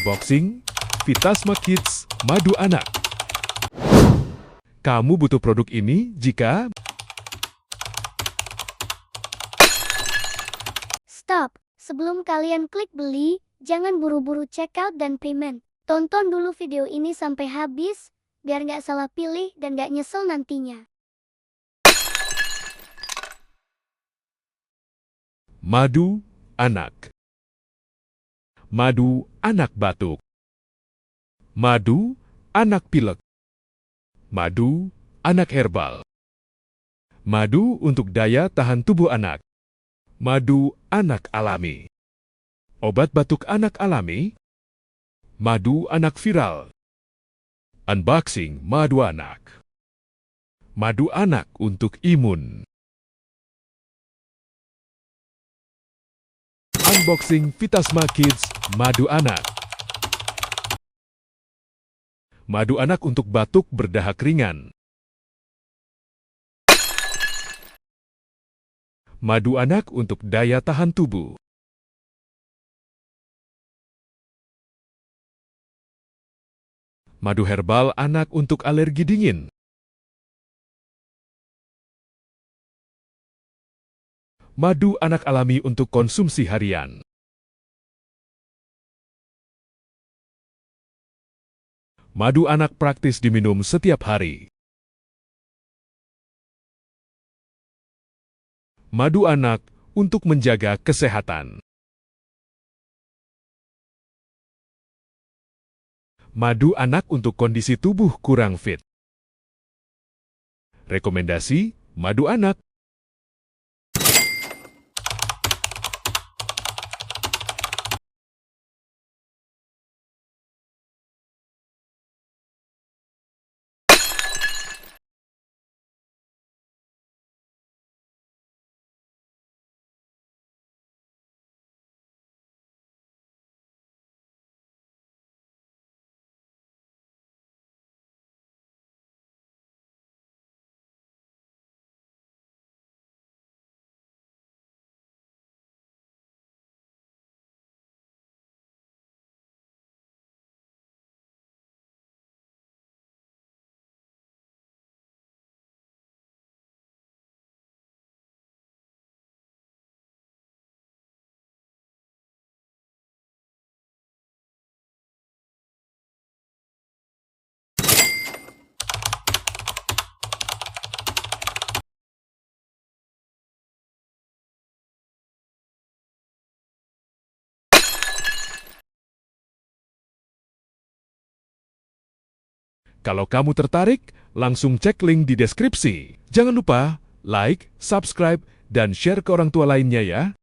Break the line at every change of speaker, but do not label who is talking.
Unboxing Vitasma Kids Madu Anak. Kamu butuh produk ini jika...
Stop! Sebelum kalian klik beli, jangan buru-buru checkout dan payment. Tonton dulu video ini sampai habis, biar nggak salah pilih dan nggak nyesel nantinya.
Madu Anak. Madu anak batuk. Madu anak pilek. Madu anak herbal. Madu untuk daya tahan tubuh anak. Madu anak alami. Obat batuk anak alami. Madu anak viral. Unboxing madu anak. Madu anak untuk imun. Unboxing Vitasma Kids Madu Anak. Madu anak untuk batuk berdahak ringan. Madu anak untuk daya tahan tubuh. Madu herbal anak untuk alergi dingin. Madu anak alami untuk konsumsi harian. Madu anak praktis diminum setiap hari. Madu anak untuk menjaga kesehatan. Madu anak untuk kondisi tubuh kurang fit. Rekomendasi madu anak. Kalau kamu tertarik, langsung cek link di deskripsi. Jangan lupa like, subscribe, dan share ke orang tua lainnya ya.